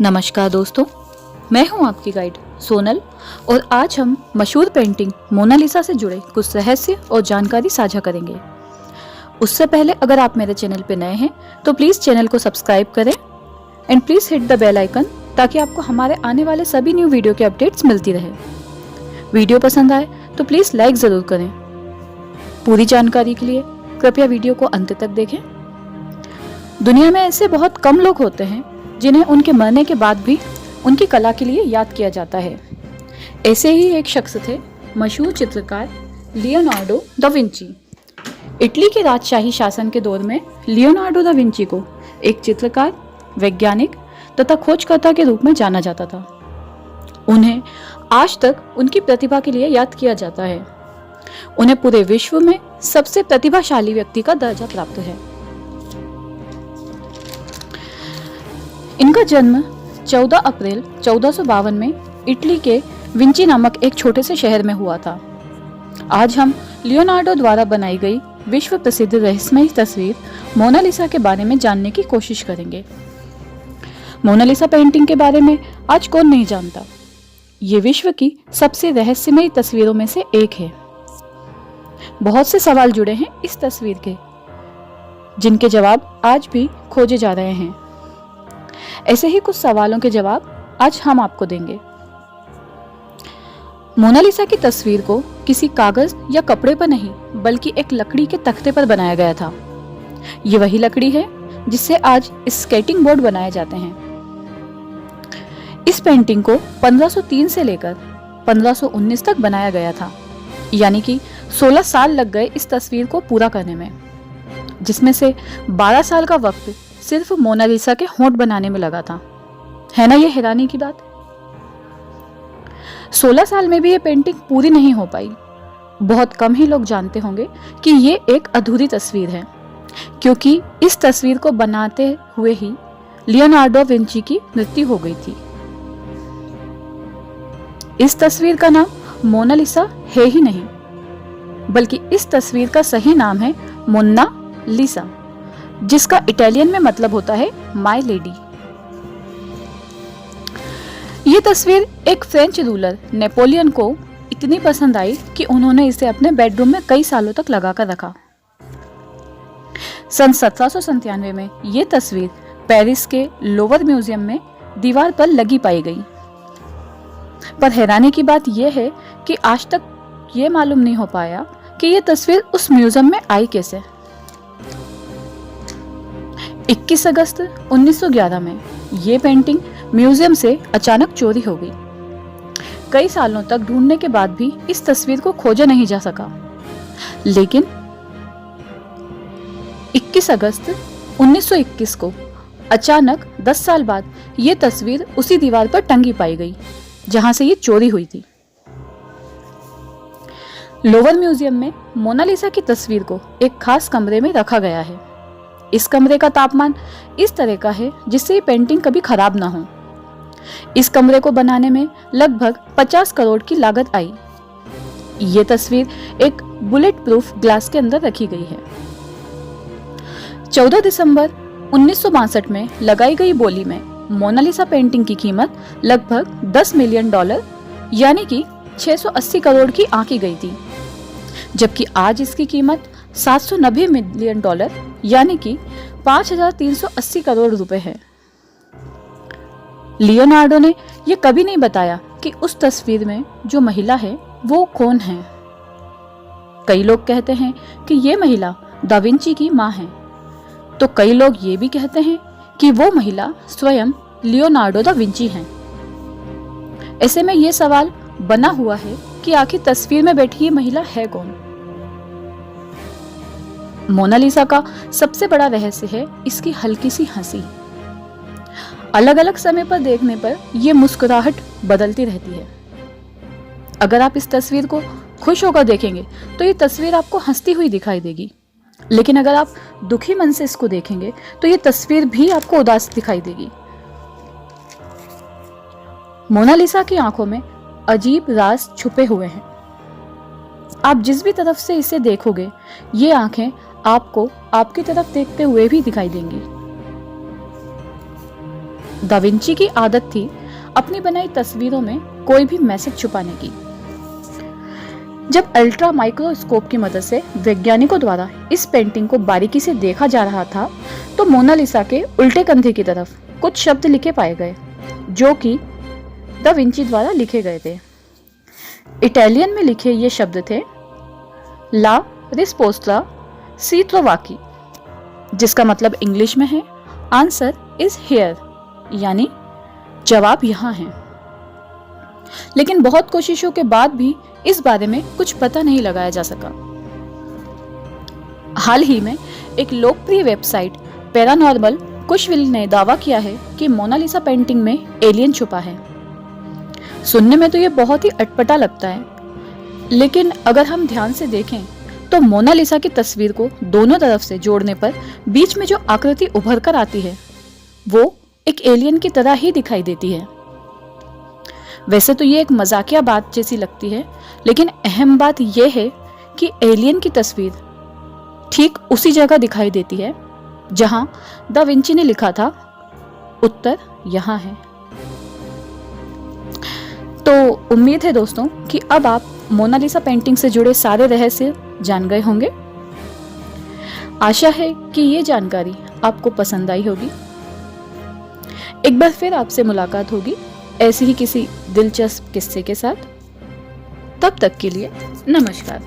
नमस्कार दोस्तों, मैं हूं आपकी गाइड सोनल और आज हम मशहूर पेंटिंग मोनालिसा से जुड़े कुछ रहस्य और जानकारी साझा करेंगे। उससे पहले अगर आप मेरे चैनल पर नए हैं तो प्लीज़ चैनल को सब्सक्राइब करें and please hit the bell icon ताकि आपको हमारे आने वाले सभी न्यू वीडियो के अपडेट्स मिलती रहे। वीडियो पसंद आए तो प्लीज़ लाइक ज़रूर करें। पूरी जानकारी के लिए कृपया वीडियो को अंत तक देखें। दुनिया में ऐसे बहुत कम लोग होते हैं जिन्हें उनके मरने के बाद भी उनकी कला के लिए याद किया जाता है। ऐसे ही एक शख्स थे मशहूर चित्रकार लियोनार्डो दा विंची। इटली के राजशाही शासन के दौर में लियोनार्डो दा विंची को एक चित्रकार, वैज्ञानिक तथा खोजकर्ता के रूप में जाना जाता था। उन्हें आज तक उनकी प्रतिभा के लिए याद किया जाता है। उन्हें पूरे विश्व में सबसे प्रतिभाशाली व्यक्ति का दर्जा प्राप्त है। इनका जन्म 14 अप्रैल 1452 में इटली के विंची नामक एक छोटे से शहर में हुआ था। आज हम लियोनार्डो द्वारा बनाई गई विश्व प्रसिद्ध रहस्यमयी तस्वीर मोनालिसा के बारे में जानने की कोशिश करेंगे। मोनालिसा पेंटिंग के बारे में आज कौन नहीं जानता। ये विश्व की सबसे रहस्यमयी तस्वीरों में से एक है। बहुत से सवाल जुड़े हैं इस तस्वीर के, जिनके जवाब आज भी खोजे जा रहे हैं। ऐसे ही कुछ सवालों के जवाब आज हम आपको देंगे। मोनालिसा की तस्वीर को किसी कागज या कपड़े पर नहीं बल्कि एक लकड़ी के तख्ते पर बनाया गया था। ये वही लकड़ी है जिससे आज स्केटिंग बोर्ड बनाए जाते हैं। इस पेंटिंग को 1503 से लेकर 1519 तक बनाया गया था, यानी कि 16 साल लग गए इस तस्वीर को पूरा करने में, जिसमें से 12 साल का वक्त सिर्फ मोनालिसा के होंठ बनाने में लगा था। है ना ये हैरानी की बात। 16 साल में भी ये पेंटिंग पूरी नहीं हो पाई। बहुत कम ही लोग जानते होंगे कि ये एक अधूरी तस्वीर है, क्योंकि इस तस्वीर को बनाते हुए ही लियोनार्डो विंची की मृत्यु हो गई थी। इस तस्वीर का नाम मोनालिसा है ही नहीं, बल्कि इस तस्वीर का सही नाम है मोन्ना लिसा, जिसका इटालियन में मतलब होता है माय लेडी। ये तस्वीर एक फ्रेंच रूलर नेपोलियन को इतनी पसंद आई कि उन्होंने इसे अपने बेडरूम में कई सालों तक लगाकर रखा। सन 1797 में ये तस्वीर पेरिस के लोवर म्यूजियम में दीवार पर लगी पाई गई। पर हैरानी की बात यह है कि आज तक ये मालूम नहीं हो पाया कि ये तस्वीर उस म्यूजियम में आई कैसे। 21 अगस्त 1911 में ये पेंटिंग म्यूजियम से अचानक चोरी हो गई। कई सालों तक ढूंढने के बाद भी इस तस्वीर को खोजा नहीं जा सका, लेकिन 21 अगस्त 1921 को अचानक 10 साल बाद ये तस्वीर उसी दीवार पर टंगी पाई गई जहां से ये चोरी हुई थी। लोवर म्यूजियम में मोनालिसा की तस्वीर को एक खास कमरे में रखा गया है। इस कमरे का तापमान इस तरह का है जिससे ये पेंटिंग कभी खराब ना हो। इस कमरे को बनाने में लगभग 50 करोड़ की लागत आई। ये तस्वीर एक बुलेट प्रूफ ग्लास के अंदर रखी गई है। 14 दिसंबर 1962 में लगाई गई बोली में मोनालिसा पेंटिंग की कीमत लगभग $10 मिलियन यानी कि 680 करोड़ की आंकी गई थी, जबकि आज इसकी कीमत $790 मिलियन यानी कि 5,380 करोड़ रुपए है। लियोनार्डो ने यह कभी नहीं बताया कि उस तस्वीर में जो महिला है वो कौन है। कई लोग कहते हैं कि ये महिला दा विंची की मां है, तो कई लोग ये भी कहते हैं कि वो महिला स्वयं लियोनार्डो दा विंची हैं। ऐसे में ये सवाल बना हुआ है कि आखिर तस्वीर में बैठी ये महिला है कौन। मोनालिसा का सबसे बड़ा रहस्य है इसकी हल्की सी हंसी। अलग अलग समय पर देखने पर यह मुस्कुराहट बदलती रहती है। अगर आप इस तस्वीर को खुश होकर देखेंगे तो ये तस्वीर आपको हंसती हुई दिखाई देगी, लेकिन अगर आप दुखी मन से इसको देखेंगे तो ये तस्वीर भी आपको उदास दिखाई देगी। मोनालिसा की आंखों में अजीब राज छुपे हुए हैं। आप जिस भी तरफ से इसे देखोगे ये आंखें आपको आपकी तरफ देखते हुए भी दिखाई देंगी। दा विंची की आदत थी अपनी बनाई तस्वीरों में कोई भी मैसेज छुपाने की। जब अल्ट्रा माइक्रोस्कोप की मदद से वैज्ञानिकों द्वारा इस पेंटिंग को बारीकी से देखा जा रहा था तो मोनालिसा के उल्टे कंधे की तरफ कुछ शब्द लिखे पाए गए जो कि दा विंची द्वारा लिखे गए थे। इटालियन में लिखे ये शब्द थे ला रिस्पोस्टा सी ट्रोवाकी, जिसका मतलब इंग्लिश में है आंसर इज हियर, यानी जवाब यहाँ है। लेकिन बहुत कोशिशों के बाद भी इस बारे में कुछ पता नहीं लगाया जा सका। हाल ही में एक लोकप्रिय वेबसाइट पैरानॉर्मल कुशविल ने दावा किया है कि मोनालिसा पेंटिंग में एलियन छुपा है। सुनने में तो ये बहुत ही अटपटा लगता है, लेकिन अगर हम ध्यान से देखें तो मोनालिसा की तस्वीर को दोनों तरफ से जोड़ने पर बीच में जो आकृति उभर कर आती है वो एक एलियन की तरह ही दिखाई देती है। वैसे तो ये एक मजाकिया बात जैसी लगती है, लेकिन अहम बात यह है कि एलियन की तस्वीर ठीक उसी जगह दिखाई देती है जहां दा विंची ने लिखा था उत्तर यहाँ है। तो उम्मीद है दोस्तों कि अब आप मोनालिसा पेंटिंग से जुड़े सारे रहस्य जान गए होंगे। आशा है कि ये जानकारी आपको पसंद आई होगी। एक बार फिर आपसे मुलाकात होगी ऐसी ही किसी दिलचस्प किस्से के साथ। तब तक के लिए नमस्कार।